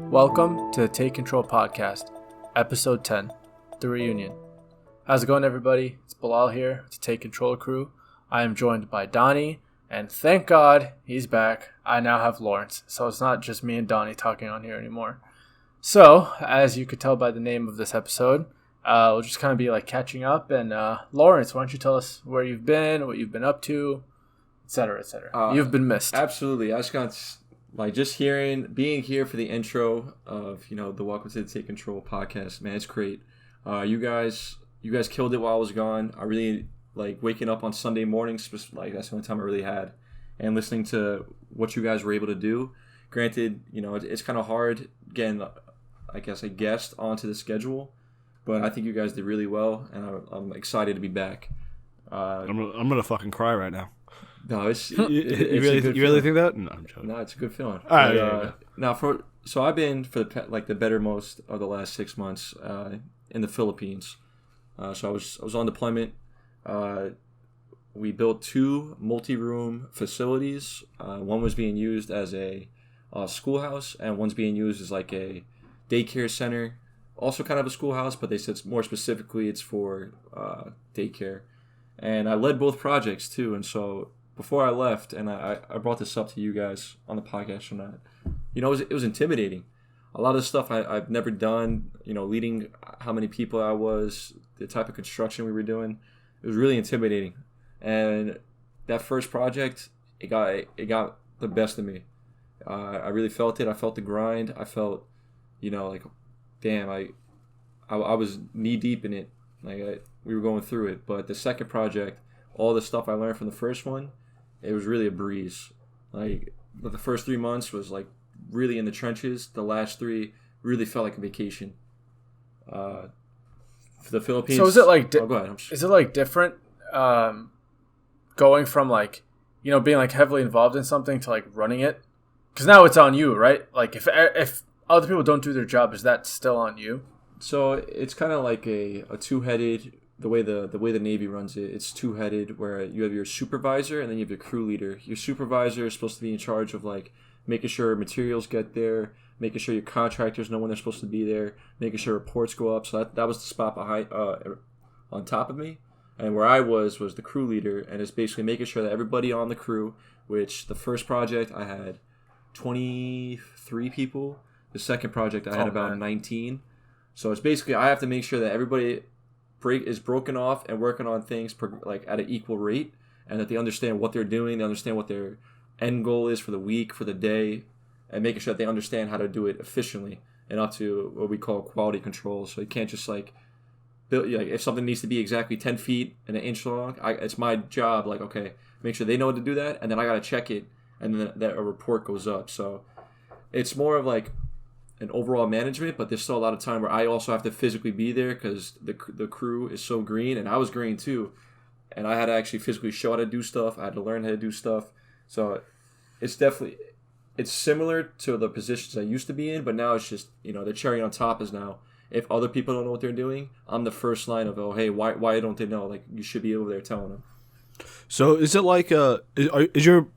Welcome to the Take Control Podcast, Episode 10, The Reunion. How's it going, everybody? It's Bilal here with the Take Control crew. I am joined by Donny, and thank God he's back. I now have Lawrence, so it's not just me and Donny talking on here anymore. So, as you could tell by the name of this episode, we'll just kind of be like catching up. And Lawrence, why don't you tell us where you've been, what you've been up to, etc., etc. You've been missed. Absolutely. I just got being here for the intro of the Welcome to the Take Control podcast. Man, it's great. You guys killed it while I was gone. I really like waking up on Sunday mornings. Like that's the only time I really had, and listening to what you guys were able to do. Granted, it's kind of hard getting, I guess, a guest onto the schedule, but I think you guys did really well, and I'm excited to be back. I'm gonna fucking cry right now. No, it's you really think that? No, I'm joking. No, it's a good feeling. All right. So I've been for the better most of the last 6 months in the Philippines. So I was on deployment. We built 2 multi-room facilities. One was being used as a schoolhouse, and one's being used as like a daycare center. Also kind of a schoolhouse, but they said more specifically it's for daycare. And I led both projects too, and so before I left, and I brought this up to you guys on the podcast or not, it was intimidating. A lot of stuff I've never done, leading how many people I was, the type of construction we were doing, it was really intimidating. And that first project, it got the best of me. I really felt it. I felt the grind. I felt, damn, I was knee deep in it. We were going through it. But the second project, all the stuff I learned from the first one, it was really a breeze. But the first 3 months was like really in the trenches. The last 3 really felt like a vacation. For the Philippines. So is it like? Go ahead. Is it like different? Going from being like heavily involved in something to like running it, because now it's on you, right? Like if other people don't do their job, is that still on you? So it's kind of like a two-headed. The way the Navy runs it, it's two-headed, where you have your supervisor and then you have your crew leader. Your supervisor is supposed to be in charge of like making sure materials get there, making sure your contractors know when they're supposed to be there, making sure reports go up. So that was the spot behind on top of me. And where I was the crew leader, and it's basically making sure that everybody on the crew, which the first project I had 23 people, the second project I had about 19. So it's basically I have to make sure that everybody is broken off and working on things at an equal rate, and that they understand what they're doing, they understand what their end goal is for the week, for the day, and making sure that they understand how to do it efficiently and up to what we call quality control. So you can't just build, if something needs to be exactly 10 feet and an inch long, it's my job, make sure they know how to do that, and then I got to check it, and then that a report goes up. So it's more of an overall management, but there's still a lot of time where I also have to physically be there because the crew is so green, and I was green too, and I had to actually physically show how to do stuff. I had to learn how to do stuff. So it's similar to the positions I used to be in, but now it's just the cherry on top is now if other people don't know what they're doing, I'm the first line of hey, why don't they know? You should be over there telling them. So is it is your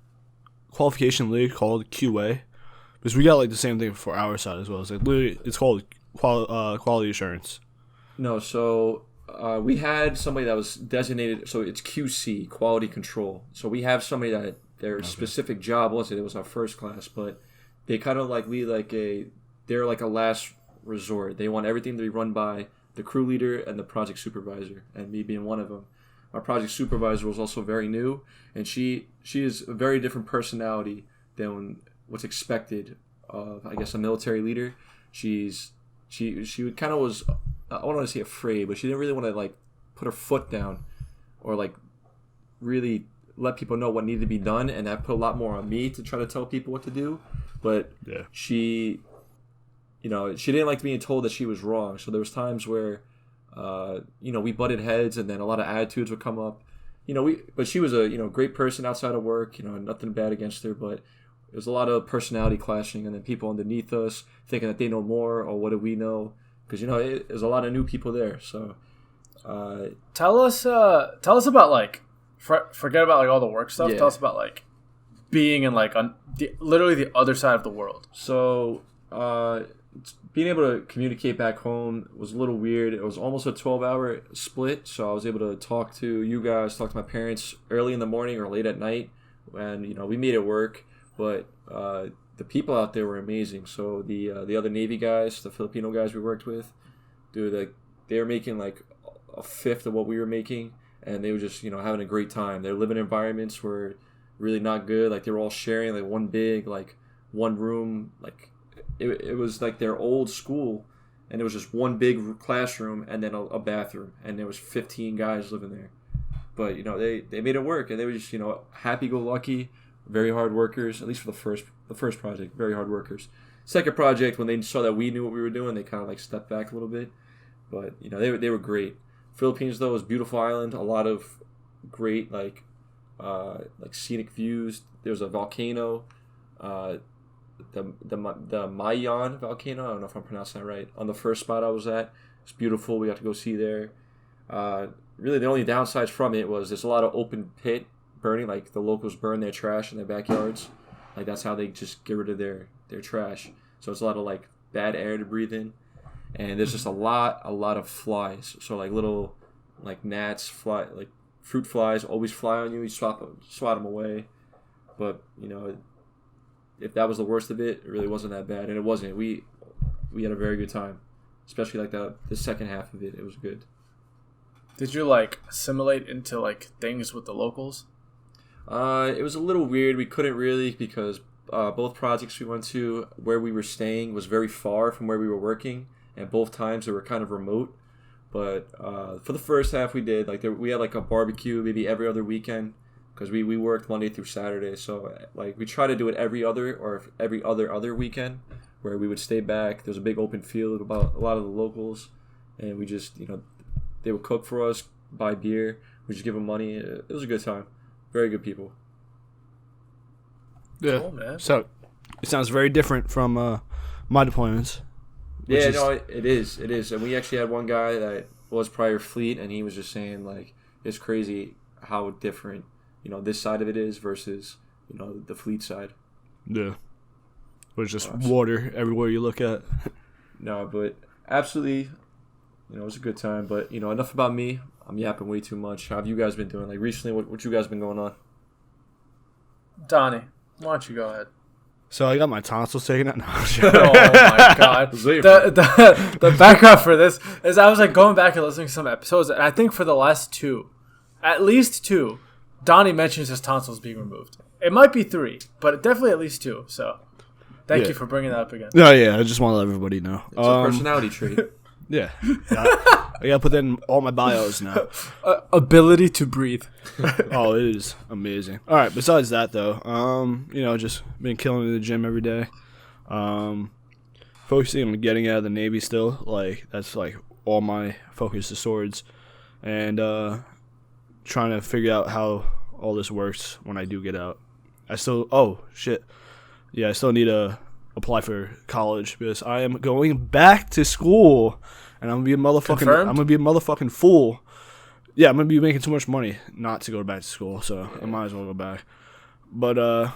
qualification league called QA? Because we got the same thing for our side as well. It's called quality assurance. No, so we had somebody that was designated. So it's QC, quality control. So we have somebody that their specific job wasn't. It was our first class, but they kind of they're like a last resort. They want everything to be run by the crew leader and the project supervisor, and me being one of them. Our project supervisor was also very new, and she is a very different personality than what's expected of, I guess, a military leader. She kind of was, I don't want to say afraid, but she didn't really want to put her foot down or really let people know what needed to be done, and that put a lot more on me to try to tell people what to do. But yeah. She didn't like being told that she was wrong. So there was times where we butted heads, and then a lot of attitudes would come up. But she was a great person outside of work. Nothing bad against her, but there's a lot of personality clashing, and then people underneath us thinking that they know more, or what do we know? Because there's a lot of new people there. So tell us about forget about all the work stuff. Yeah. Tell us about being in on literally the other side of the world. So being able to communicate back home was a little weird. It was almost a 12-hour split, so I was able to talk to you guys, talk to my parents early in the morning or late at night, and we made it work. But the people out there were amazing. So the other Navy guys, the Filipino guys we worked with, dude, like they were making like a fifth of what we were making, and they were just having a great time. Their living environments were really not good. Like they were all sharing like one room. Like it was like their old school, and it was just one big classroom and then a bathroom, and there was 15 guys living there. But they made it work, and they were just happy-go-lucky, very hard workers. At least for the first project, very hard workers. Second project, when they saw that we knew what we were doing, they kind of like stepped back a little bit. But they were great. Philippines though was a beautiful island, a lot of great like scenic views. There was a volcano, the Mayan volcano. I don't know if I'm pronouncing that right. On the first spot I was at, it's beautiful. We got to go see there. Really, the only downsides from it was there's a lot of open pit burning. Like the locals burn their trash in their backyards. Like that's how they just get rid of their trash. So it's a lot of like bad air to breathe in, and there's just a lot of flies. So like little like gnats, like fruit flies always fly on you. You swat them away. But if that was the worst of it, it really wasn't that bad, and it wasn't. We had a very good time, especially like the second half of it. It was good. Did you like assimilate into like things with the locals? It was a little weird. We couldn't really because both projects we went to, where we were staying was very far from where we were working, and both times they were kind of remote. But for the first half, we did we had like a barbecue maybe every other weekend because we worked Monday through Saturday. So like we try to do it every other weekend where we would stay back. There's a big open field about a lot of the locals, and we just they would cook for us, buy beer, we just give them money. It was a good time. Very good people. Yeah. Cool, man. So it sounds very different from my deployments. Yeah, it is. It is. And we actually had one guy that was prior fleet, and he was just saying like it's crazy how different this side of it is versus the fleet side. Yeah. It's just water everywhere you look at. No, but absolutely, it was a good time. But enough about me. I'm yapping way too much. How have you guys been doing? Like recently, what you guys been going on? Donny, why don't you go ahead? So I got my tonsils taken out. No, Oh my god! The background for this is I was like going back and listening to some episodes, and I think for the last at least two, Donny mentions his tonsils being removed. It might be three, but definitely at least two. So thank you for bringing that up again. No, yeah, I just want to let everybody know. It's a personality trait. Yeah. I gotta put that in all my bios now. Ability to breathe. Oh, it is amazing. All right, besides that, though, just been killing it in the gym every day. Focusing on getting out of the Navy still. Like, that's, like, all my focus is swords. And trying to figure out how all this works when I do get out. I still need to apply for college because I am going back to school, and I'm gonna be a motherfucking fool. Yeah, I'm gonna be making too much money not to go back to school, so I might as well go back. But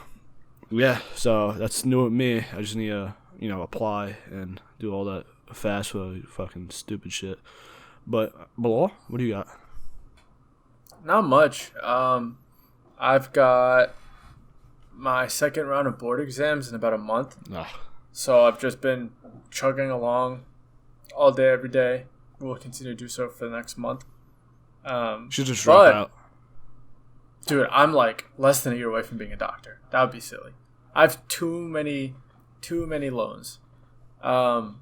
so that's new with me. I just need to apply and do all that fast for fucking stupid shit. But Bilal, what do you got? Not much. I've got my second round of board exams in about a month. Ugh. So I've just been chugging along all day, every day. We'll continue to do so for the next month. Should just drop out. Dude, I'm like less than a year away from being a doctor. That would be silly. I have too many loans. But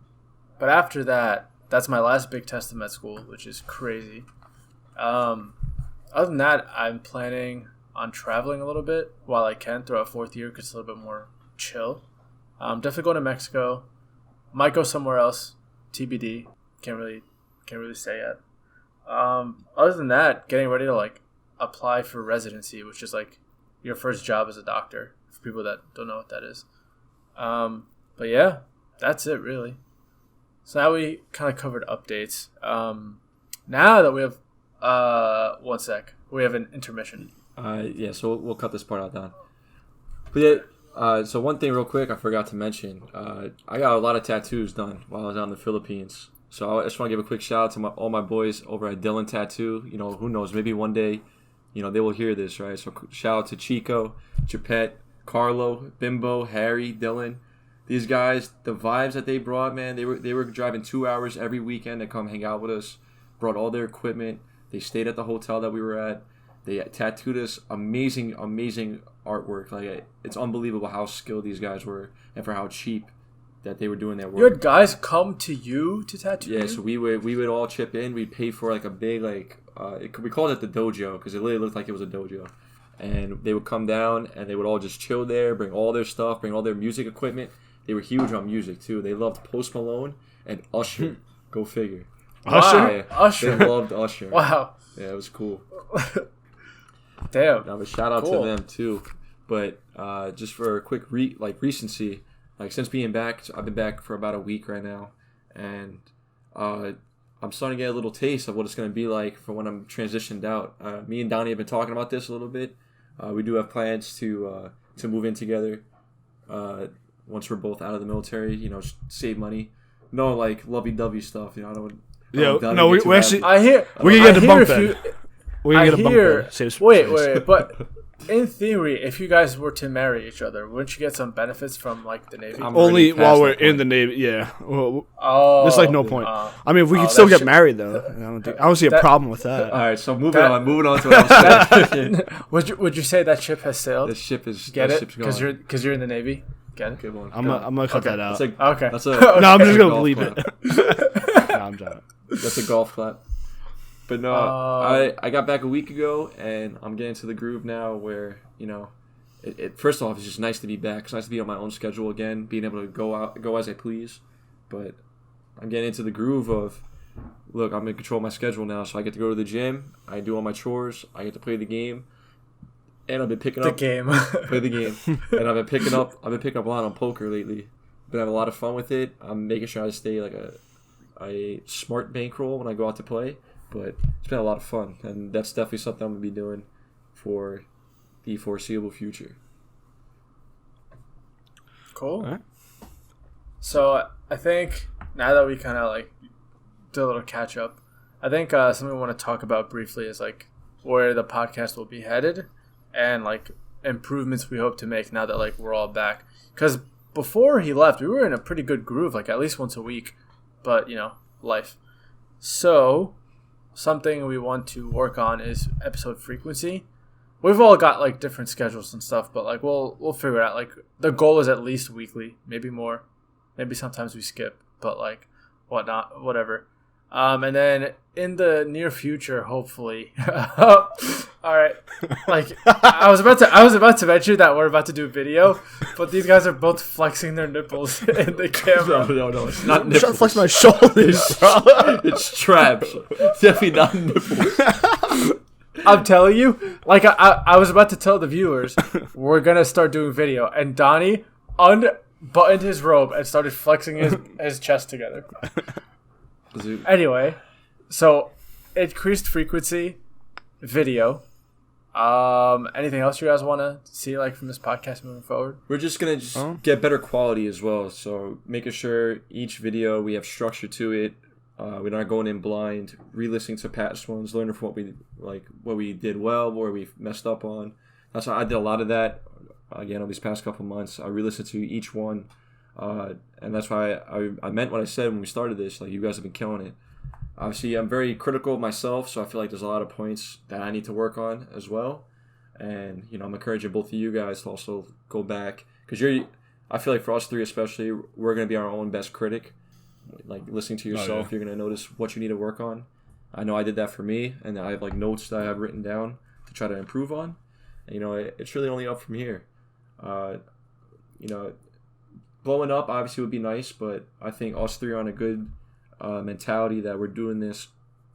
after that, that's my last big test in med school, which is crazy. Other than that, I'm planning on traveling a little bit while I can throughout fourth year because it's a little bit more chill. Definitely going to Mexico. Might go somewhere else. TBD. Can't really say yet. Other than that, getting ready to like apply for residency, which is like your first job as a doctor for people that don't know what that is. But yeah, that's it really. So now we kind of covered updates. Now that we have 1 sec, we have an intermission. So we'll cut this part out, Don. But yeah, So one thing real quick I forgot to mention. I got a lot of tattoos done while I was out in the Philippines. So I just want to give a quick shout out to all my boys over at Dylan Tattoo. You know, who knows? Maybe one day, you know, they will hear this, right? So shout out to Chico, Chapet, Carlo, Bimbo, Harry, Dylan. These guys, the vibes that they brought, man, they were driving 2 hours every weekend to come hang out with us. Brought all their equipment. They stayed at the hotel that we were at. They tattooed us amazing artwork. Like, it's unbelievable how skilled these guys were and for how cheap that they were doing their work. You had guys come to you to tattoo Yeah, you? so we would all chip in. We'd pay for like a big we called it the dojo because it literally looked like it was a dojo. And they would come down and they would all just chill there, bring all their stuff, bring all their music equipment. They were huge on music too. They loved Post Malone and Usher. Go figure. Usher? Yeah, Usher. They loved Usher. Wow. Yeah, it was cool. Damn. Now, a shout out Cool. to them too. But just for a quick recency, like since being back, I've been back for about a week right now, and I'm starting to get a little taste of what it's going to be like for when I'm transitioned out. Me and Donny have been talking about this a little bit. We do have plans to move in together once we're both out of the military. You know, save money. No, like lovey-dovey stuff. You know, I don't. Yeah, no, we actually I hear. we can get a bunk if bed. you- We can I get a bunk hear. bed. Save Wait, space. but in theory, if you guys were to marry each other, wouldn't you get some benefits from like the Navy? I'm Only already past while we're that in the point. Navy. Yeah. Well, Oh, there's like no point. I mean, we oh, could still that get shit- married though. I don't see a that- problem with that. All right, so moving That- on to what I was saying. would you say that ship has sailed? The ship is Get that it? ship's gone. Because you're in the Navy. Get it? Good one. I'm gonna cut that out. That's Okay. That's a No, I'm just that's a gonna golf bleep clap. it. No, I'm done. That's a golf clap. But no, I got back a week ago, and I'm getting to the groove now where, you know, first off, it's just nice to be back. It's nice to be on my own schedule again, being able to go as I please. But I'm getting into the groove of, look, I'm in control of my schedule now, so I get to go to the gym, I do all my chores, I get to play the game, and I've been picking The up game. play the game, and I've been picking up a lot on poker lately. Been having a lot of fun with it. I'm making sure I stay like a smart bankroll when I go out to play. But it's been a lot of fun, and that's definitely something I'm going to be doing for the foreseeable future. Cool. Alright. So I think now that we kind of like do a little catch up, I think something we want to talk about briefly is like where the podcast will be headed and like improvements we hope to make now that like we're all back. Because before he left, we were in a pretty good groove, like at least once a week, but you know, life. So something we want to work on is episode frequency. We've all got like different schedules and stuff, but like we'll figure it out. Like the goal is at least weekly, maybe more. Maybe sometimes we skip, but like whatever. And then in the near future, hopefully. All right. Like I was about to mention that we're about to do video, but these guys are both flexing their nipples in the camera. No, it's not I'm trying to nipples. flex my shoulders, bro. It's traps. Definitely not nipples. I'm telling you, like I was about to tell the viewers, we're gonna start doing video, and Donnie unbuttoned his robe and started flexing his chest together. Anyway, so increased frequency, video. Anything else you guys want to see like from this podcast moving forward? We're just going to get better quality as well. So making sure each video we have structure to it. We're not going in blind, re-listening to past ones, learning from what we did well, where we messed up on. That's why I did a lot of that. Again, over these past couple months, I re-listened to each one, and that's why I meant what I said when we started this. Like, you guys have been killing it. Obviously, I'm very critical of myself, so I feel like there's a lot of points that I need to work on as well. And you know, I'm encouraging both of you guys to also go back, because I feel like for us three especially, we're gonna be our own best critic. Like, listening to yourself, You're gonna notice what you need to work on. I know I did that for me, and I have like notes that I have written down to try to improve on. And you know, it's really only up from here. You know, blowing up obviously would be nice, but I think us three are on a good mentality that we're doing this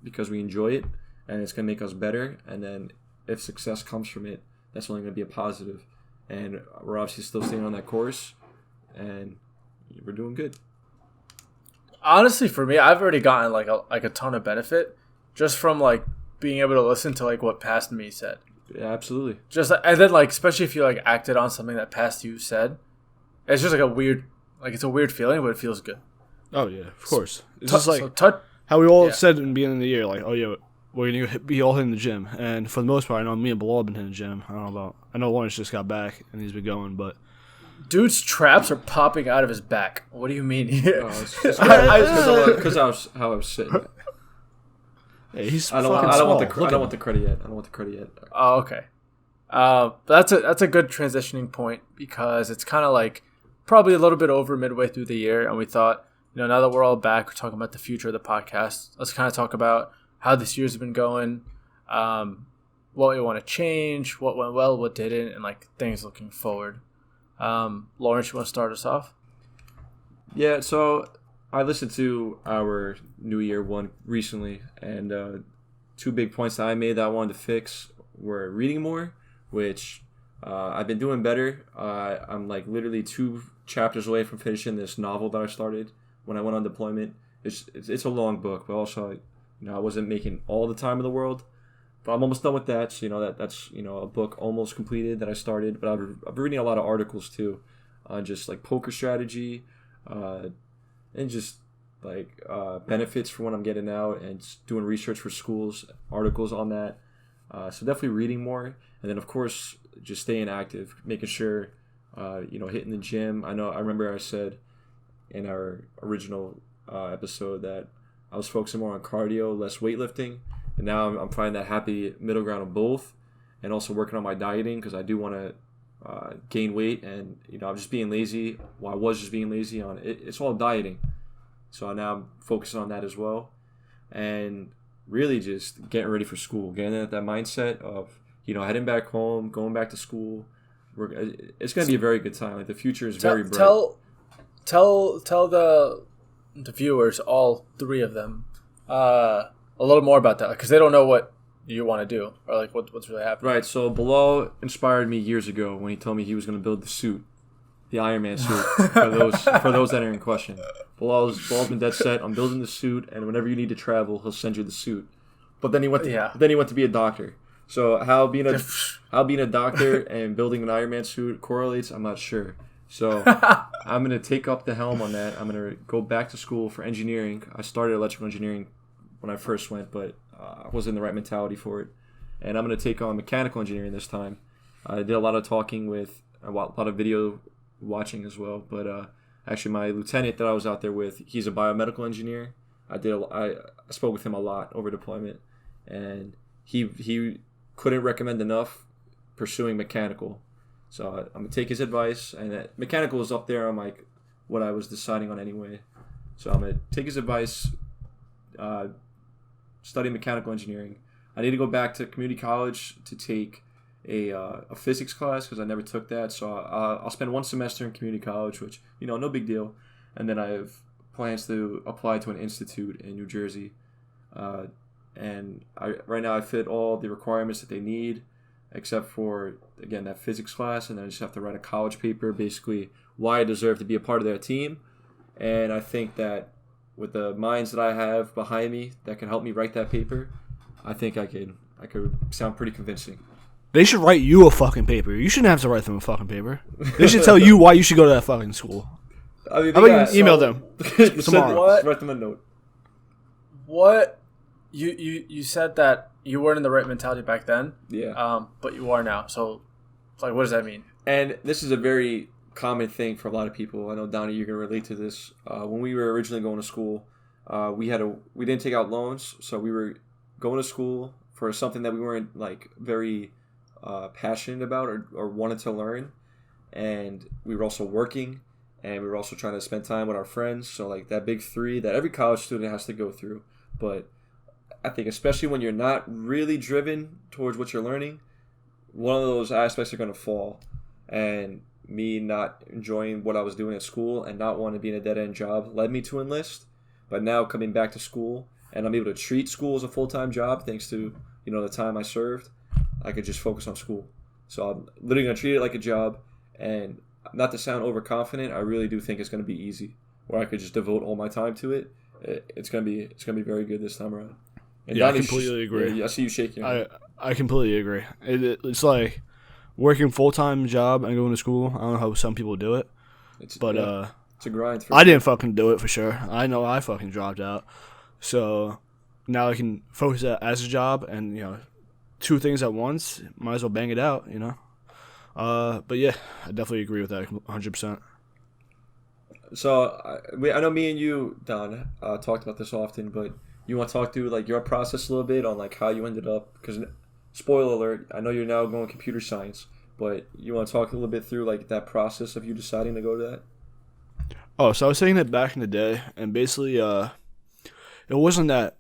because we enjoy it, and it's gonna make us better. And then if success comes from it, that's only gonna be a positive. And we're obviously still staying on that course, and we're doing good. Honestly, for me, I've already gotten like a ton of benefit just from like being able to listen to like what past me said. Yeah, absolutely. Just and then like especially if you like acted on something that past you said, it's just like a weird it's a weird feeling, but it feels good. Oh yeah, of course. It's just like so how we all said in the beginning of the year, like, oh yeah, we're gonna be all hitting the gym, and for the most part, I know me and Bilal have been hitting the gym. I know Lawrence just got back and he's been going, but dude's traps are popping out of his back. What do you mean? Because how I was sitting. Hey, he's I don't want the credit yet. Oh, okay. That's a good transitioning point because it's kind of like probably a little bit over midway through the year, and we thought, now that we're all back, we're talking about the future of the podcast. Let's kind of talk about how this year's been going, what we want to change, what went well, what didn't, and like things looking forward. Lawrence, you want to start us off? Yeah, so I listened to our New Year one recently, and 2 big points that I made that I wanted to fix were reading more, which I've been doing better. I'm like literally 2 chapters away from finishing this novel that I started when I went on deployment. It's a long book, but also I wasn't making all the time in the world. But I'm almost done with that, so that's a book almost completed that I started. But I've been reading a lot of articles too, on just like poker strategy, and just like benefits for when I'm getting out, and just doing research for schools, articles on that. So definitely reading more, and then of course just staying active, making sure hitting the gym. I remember I said in our original episode that I was focusing more on cardio, less weightlifting. And now I'm finding that happy middle ground of both, and also working on my dieting because I do want to gain weight, and I'm just being lazy. Well, I was just being lazy on it. It's all dieting, so now I'm focusing on that as well, and really just getting ready for school, getting at that mindset of heading back home, going back to school. It's going to be a very good time. Like the future is very bright. Tell the viewers, all 3 of them, a little more about that, because they don't know what you want to do or like what's really happening. Right. So Bilal inspired me years ago when he told me he was going to build the suit, the Iron Man suit. for those that are in question, Bilal's been dead set on building the suit, and whenever you need to travel, he'll send you the suit. But then he went to be a doctor. So how being a doctor and building an Iron Man suit correlates, I'm not sure. So I'm going to take up the helm on that. I'm going to go back to school for engineering. I started electrical engineering when I first went, but I wasn't in the right mentality for it. And I'm going to take on mechanical engineering this time. I did a lot of talking with a lot of video watching as well. But actually, my lieutenant that I was out there with, he's a biomedical engineer. I spoke with him a lot over deployment, and he couldn't recommend enough pursuing mechanical. So I'm gonna take his advice, and mechanical is up there on like what I was deciding on anyway. So I'm gonna take his advice, study mechanical engineering. I need to go back to community college to take a physics class because I never took that. So I'll spend 1 semester in community college, which no big deal, and then I have plans to apply to an institute in New Jersey. And right now I fit all the requirements that they need, except for, again, that physics class, and then I just have to write a college paper, basically why I deserve to be a part of their team. And I think that with the minds that I have behind me that can help me write that paper, I think I could sound pretty convincing. They should write you a fucking paper. You shouldn't have to write them a fucking paper. They should tell you why you should go to that fucking school. I mean, how about you email them tomorrow? Write them a note. What? You said that you weren't in the right mentality back then. Yeah. But you are now. So, like, what does that mean? And this is a very common thing for a lot of people. I know, Donny, you're gonna relate to this. When we were originally going to school, we didn't take out loans, so we were going to school for something that we weren't like very passionate about or wanted to learn, and we were also working, and we were also trying to spend time with our friends. So like that big 3 that every college student has to go through, but I think especially when you're not really driven towards what you're learning, one of those aspects are going to fall. And me not enjoying what I was doing at school and not wanting to be in a dead-end job led me to enlist. But now coming back to school, and I'm able to treat school as a full-time job thanks to the time I served, I could just focus on school. So I'm literally going to treat it like a job. And not to sound overconfident, I really do think it's going to be easy, where I could just devote all my time to it. It's going to be very good this time around. And Yeah, I Donnie's completely agree. Yeah, I see you shaking. I completely agree. It's like working full-time job and going to school. I don't know how some people do it, but it's a grind. I didn't fucking do it for sure. I know I fucking dropped out. So now I can focus that as a job and, two things at once. Might as well bang it out, But yeah, I definitely agree with that 100%. So I know me and you, Don, talked about this often, but you want to talk through like your process a little bit on like how you ended up? Because spoiler alert, I know you're now going computer science, but you want to talk a little bit through like that process of you deciding to go to that? Oh, so I was saying that back in the day, and basically, it wasn't that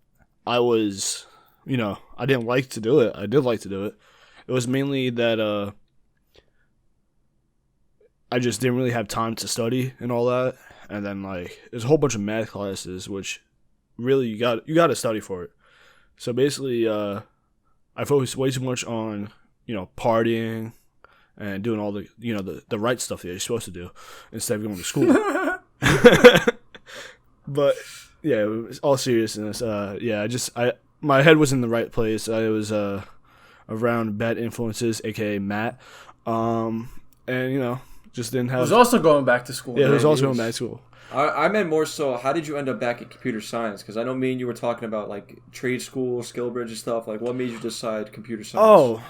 I was, I didn't like to do it. I did like to do it. It was mainly that I just didn't really have time to study and all that. And then like there's a whole bunch of math classes which really you got to study for it. So basically, I focused way too much on partying and doing all the the right stuff that you're supposed to do instead of going to school. But yeah, it was all seriousness. My head was in the right place. I was around bad influences, aka Matt, and just didn't have. He was also going back to school. Yeah, he was also going back to school. I meant more so, how did you end up back in computer science? Because I know me and you were talking about like trade school, SkillBridge and stuff. Like, what made you decide computer science?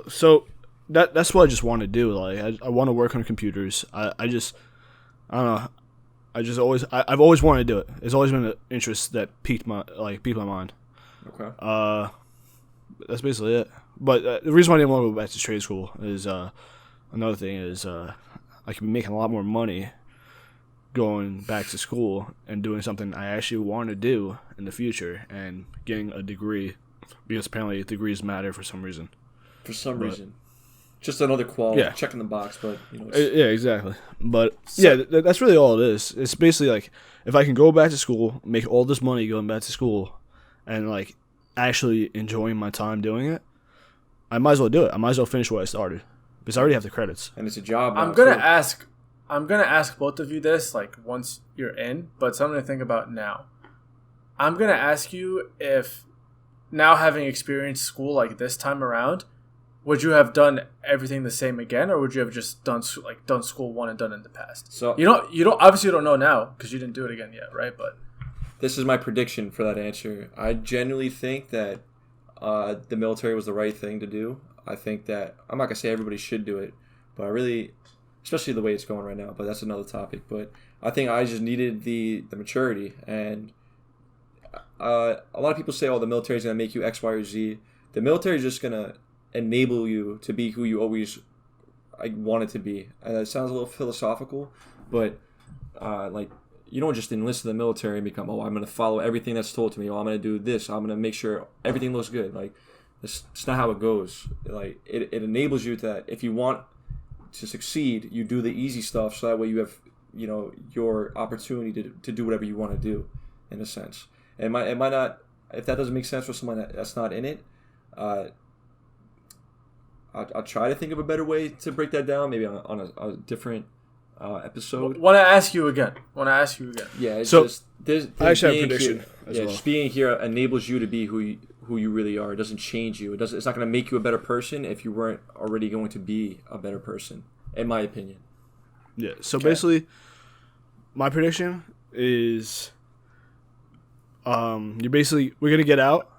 So that's what I just want to do. Like, I want to work on computers. I don't know. I've always wanted to do it. It's always been an interest that piqued my mind. Okay. That's basically it. But the reason why I didn't want to go back to trade school is another thing is I could be making a lot more money going back to school and doing something I actually want to do in the future and getting a degree, because apparently degrees matter for some reason. Just another quality, checking the box, but yeah, exactly. But that's really all it is. It's basically like if I can go back to school, make all this money going back to school, and like actually enjoying my time doing it, I might as well do it. I might as well finish what I started because I already have the credits. And it's a job. I'm gonna ask both of you this like once you're in, but something to think about now. I'm gonna ask you if now having experienced school like this time around, would you have done everything the same again, or would you have just done school one and done it in the past? So you don't obviously don't know now because you didn't do it again yet, right? But this is my prediction for that answer. I genuinely think that the military was the right thing to do. I think that I'm not gonna say everybody should do it, but I really, especially the way it's going right now. But that's another topic. But I think I just needed the maturity, and a lot of people say, "Oh, the military is gonna make you X, Y, or Z." The military is just gonna enable you to be who you always wanted to be. And that sounds a little philosophical, but like you don't just enlist in the military and become, I'm going to follow everything that's told to me. I'm going to do this. I'm going to make sure everything looks good. Like it's not how it goes. Like it enables you that if you want to succeed, you do the easy stuff, so that way you have your opportunity to do whatever you want to do, in a sense. It might not, if that doesn't make sense for someone that's not in it. I'll try to think of a better way to break that down, maybe on a different episode. Want to ask you again? Yeah, it's so just I actually have a prediction as well. Just being here enables you to be who you really are. It doesn't change you. It's not going to make you a better person if you weren't already going to be a better person, in my opinion. Yeah. So basically, my prediction is, we're gonna get out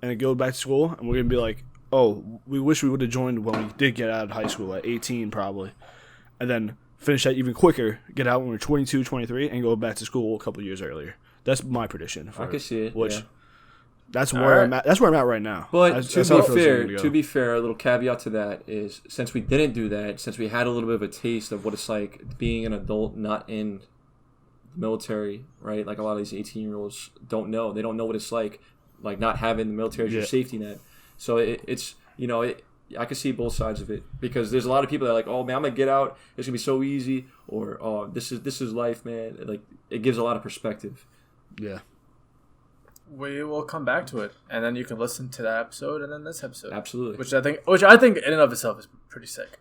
and go back to school, and we're gonna be like, oh, we wish we would have joined when we did get out of high school at 18 probably. And then finish that even quicker, get out when we're 22, 23, and go back to school a couple of years earlier. That's my prediction. I can see it. That's where I'm at. That's where I'm at right now. But to be fair, a little caveat to that is, since we didn't do that, since we had a little bit of a taste of what it's like being an adult not in the military, right? Like a lot of these 18-year-olds don't know. They don't know what it's like not having the military as your safety net. So it's I can see both sides of it, because there's a lot of people that are like, oh man, I'm gonna get out, it's gonna be so easy, or oh, this is life, man. Like it gives a lot of perspective. Yeah. We will come back to it, and then you can listen to that episode and then this episode. Absolutely. Which I think in and of itself is pretty sick.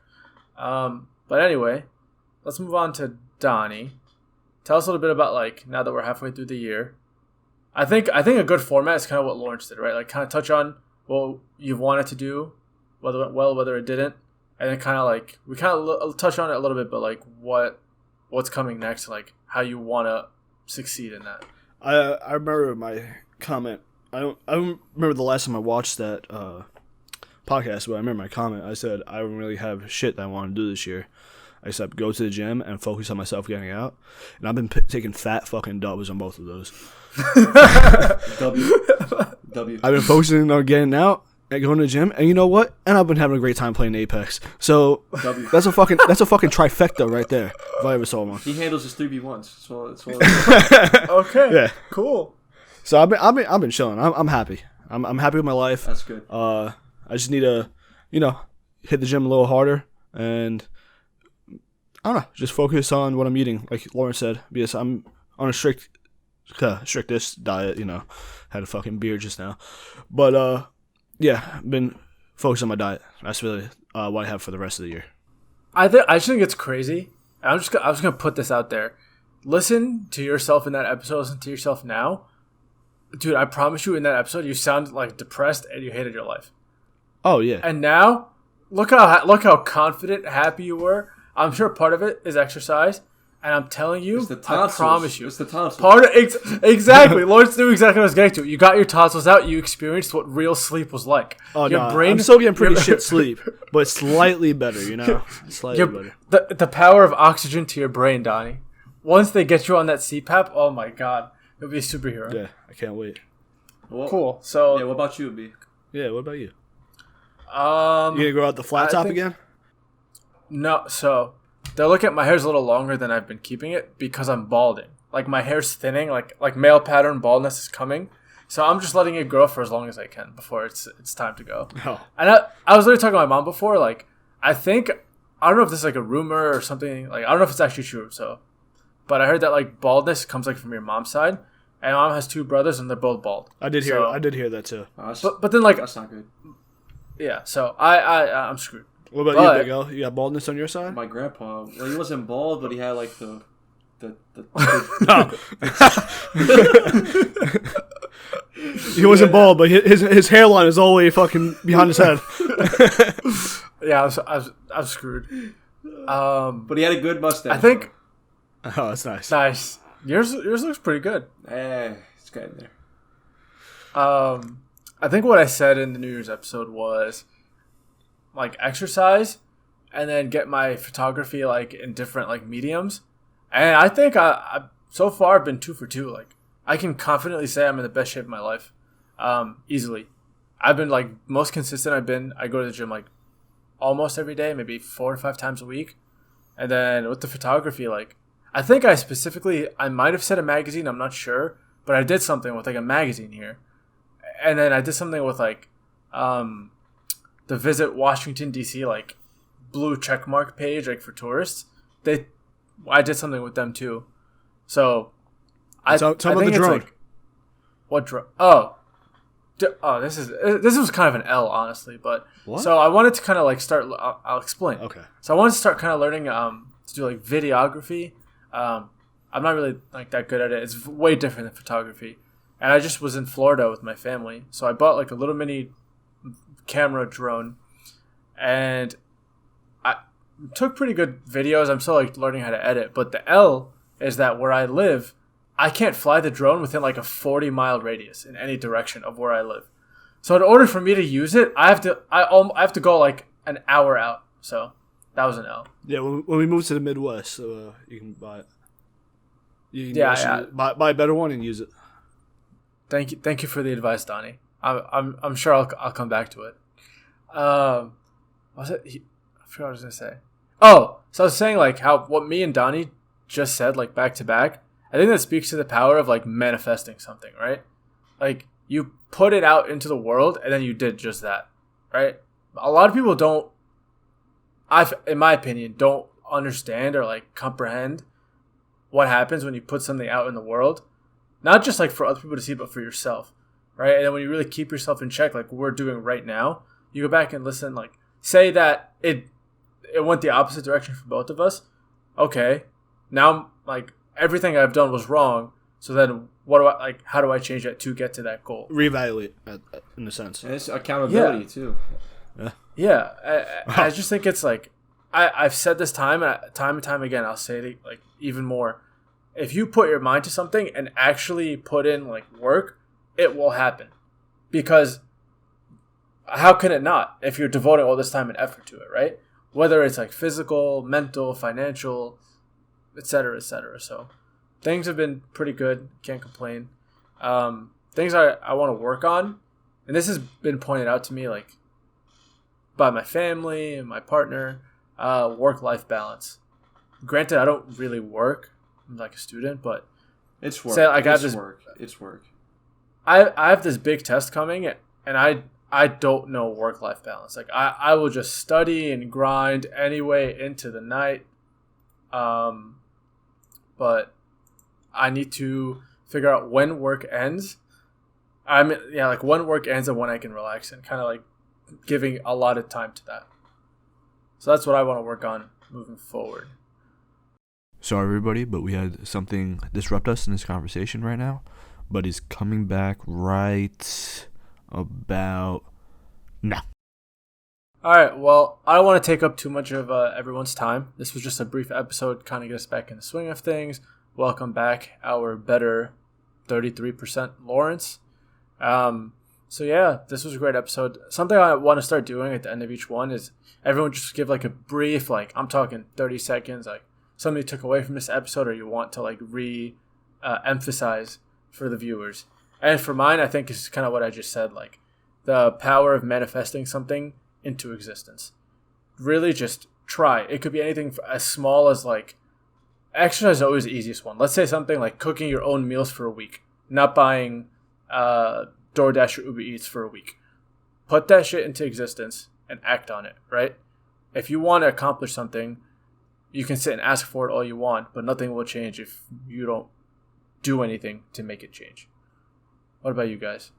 But anyway, let's move on to Donny. Tell us a little bit about, like, now that we're halfway through the year. I think a good format is kind of what Lawrence did, right? Like kind of touch on what you wanted to do, whether it went well, whether it didn't, and then kind of like we kind of touch on it a little bit, but like what's coming next, like how you want to succeed in that. I remember my comment. I don't remember the last time I watched that podcast, but I remember my comment. I said I don't really have shit that I want to do this year. I said go to the gym and focus on myself getting out, and I've been taking fat fucking W's on both of those. W. I've been focusing on getting out and going to the gym, and you know what? And I've been having a great time playing Apex. So that's a fucking trifecta right there. If I ever saw one. He handles his 3v1s. So Okay. Yeah. Cool. So I've been chilling. I'm happy. I'm happy with my life. That's good. I just need to, hit the gym a little harder, and I don't know, just focus on what I'm eating, like Lauren said, because I'm on a strictest diet. Had a fucking beer just now, but yeah, I've been focused on my diet. That's really what I have for the rest of the year. I just think it's crazy. I was gonna put this out there. Listen to yourself in that episode. Listen to yourself now, dude. I promise you, in that episode, you sounded like depressed and you hated your life. Oh yeah. And now, look how confident, happy you were. I'm sure part of it is exercise, and I'm telling you, I promise you, it's the tonsils. Part of exactly. Lawrence knew exactly what I was getting to. You got your tonsils out. You experienced what real sleep was like. Oh your no, brain, I'm still getting pretty shit sleep, but slightly better. Slightly better. The power of oxygen to your brain, Donny. Once they get you on that CPAP, oh my god, you'll be a superhero. Yeah, I can't wait. Well, cool. So yeah, what about you, B? Yeah, what about you? You Um, gonna grow out the flat top again? no. So they're looking at my hair's a little longer than I've been keeping it because I'm balding. Like my hair's thinning. Like male pattern baldness is coming. So I'm just letting it grow for as long as I can before it's time to go. Oh. And I was literally talking to my mom before. Like I don't know if this is like a rumor or something. Like I don't know if it's actually true. So, but I heard that like baldness comes like from your mom's side. And my mom has 2 brothers and they're both bald. I did hear that too. But then like That's not good. yeah. So I'm screwed. What about you, Big L? You got baldness on your side? My grandpa, well, he wasn't bald, but he had like the No. He wasn't bald, but his hairline is all the way fucking behind his head. Yeah, I was screwed. but he had a good mustache. I think. Oh, that's nice. Nice. Yours looks pretty good. It's getting there. I think what I said in the New Year's episode was like exercise and then get my photography like in different like mediums. And I think I so far I've been 2 for 2. Like I can confidently say I'm in the best shape of my life. Easily. I've been like most consistent I go to the gym like almost every day, maybe 4 to 5 times a week. And then with the photography, like I think I might have said a magazine, I'm not sure, but I did something with like a magazine here. And then I did something with like the Visit Washington DC like blue checkmark page like for tourists. I did something with them too. So Tell about the drone. Like, what drone? This was kind of an L, honestly, but what? So I wanted to kind of like start. I'll explain. Okay. So I wanted to start kind of learning to do like videography. I'm not really like that good at it. It's way different than photography. And I just was in Florida with my family, so I bought like a little mini camera drone, and I took pretty good videos. I'm still like learning how to edit, but the L is that where I live, I can't fly the drone within like a 40-mile radius in any direction of where I live. So in order for me to use it, I have to go like an hour out. So that was an L. Yeah, when we moved to the Midwest, you can buy it. You can buy a better one and use it. Thank you for the advice, Donny. I'm sure I'll come back to it. Was it? I forgot what I was gonna say. Oh, so I was saying like how what me and Donny just said like back to back. I think that speaks to the power of like manifesting something, right? Like you put it out into the world and then you did just that, right? A lot of people don't, in my opinion, don't understand or like comprehend what happens when you put something out in the world. Not just like for other people to see, but for yourself, right? And then when you really keep yourself in check, like we're doing right now, you go back and listen, like say that it went the opposite direction for both of us. Okay, now like everything I've done was wrong. So then what do I like? How do I change that to get to that goal? Reevaluate in a sense. And it's accountability too. Yeah, I just think it's like I've said this time and time again. I'll say it like even more. If you put your mind to something and actually put in like work, it will happen. Because how can it not if you're devoting all this time and effort to it, right? Whether it's like physical, mental, financial, etc., etc. So things have been pretty good. Can't complain. Things I want to work on, and this has been pointed out to me like by my family and my partner, work-life balance. Granted, I don't really work. I'm like a student, but it's work. Say I got it's work. It's work. I have this big test coming, and I don't know work-life balance. Like I will just study and grind anyway into the night. But I need to figure out when work ends. Like when work ends and when I can relax, and kind of like giving a lot of time to that. So that's what I want to work on moving forward. Sorry, everybody, but we had something disrupt us in this conversation right now. But he's coming back right about now. All right. Well, I don't want to take up too much of everyone's time. This was just a brief episode, kind of get us back in the swing of things. Welcome back, our better 33% Lawrence. So yeah, this was a great episode. Something I want to start doing at the end of each one is everyone just give like a brief, like I'm talking 30 seconds, like something you took away from this episode or you want to like emphasize for the viewers. And for mine, I think is kind of what I just said, like the power of manifesting something into existence. Really just try. It could be anything as small as like exercise is always the easiest one. Let's say something like cooking your own meals for a week, not buying DoorDash or Uber Eats for a week. Put that shit into existence and act on it, right? If you want to accomplish something, you can sit and ask for it all you want, but nothing will change if you don't do anything to make it change. What about you guys?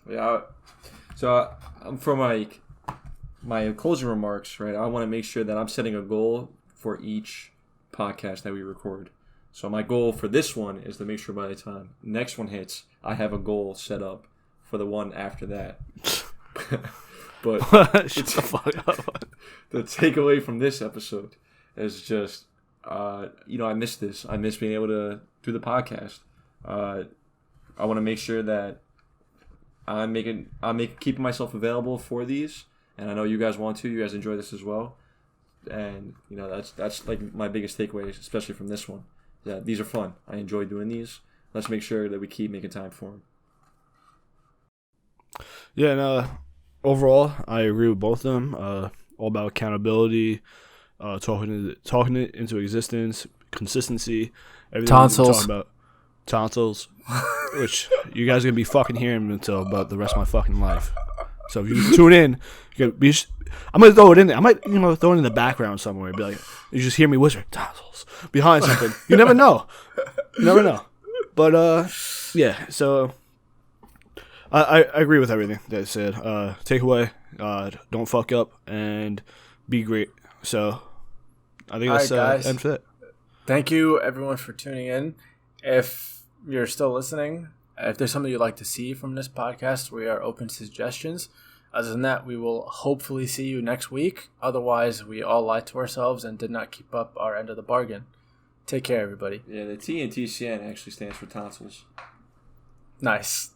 Yeah. So for my closing remarks, right, I want to make sure that I'm setting a goal for each podcast that we record. So my goal for this one is to make sure by the time next one hits, I have a goal set up for the one after that. But Shut the fuck up. The takeaway from this episode is just, I miss this. I miss being able to do the podcast. I want to make sure that I'm keeping myself available for these, and I know you guys want to. You guys enjoy this as well, and that's like my biggest takeaway, especially from this one. Yeah, these are fun. I enjoy doing these. Let's make sure that we keep making time for them. Yeah, and overall, I agree with both of them. All about accountability, talking it into existence, consistency, everything Tonsils. we're talking about. Tonsils, which you guys are gonna be fucking hearing until about the rest of my fucking life. So if you tune in, I'm gonna throw it in there. I might, throw it in the background somewhere. Be like, you just hear me whisper tonsils behind something. You never know. But yeah. So I agree with everything that I said. Takeaway: don't fuck up and be great. So I think that's end for that. Thank you everyone for tuning in. If you're still listening, if there's something you'd like to see from this podcast, we are open to suggestions. Other than that, we will hopefully see you next week. Otherwise, we all lied to ourselves and did not keep up our end of the bargain. Take care, everybody. Yeah, the T in TCN actually stands for tonsils. Nice.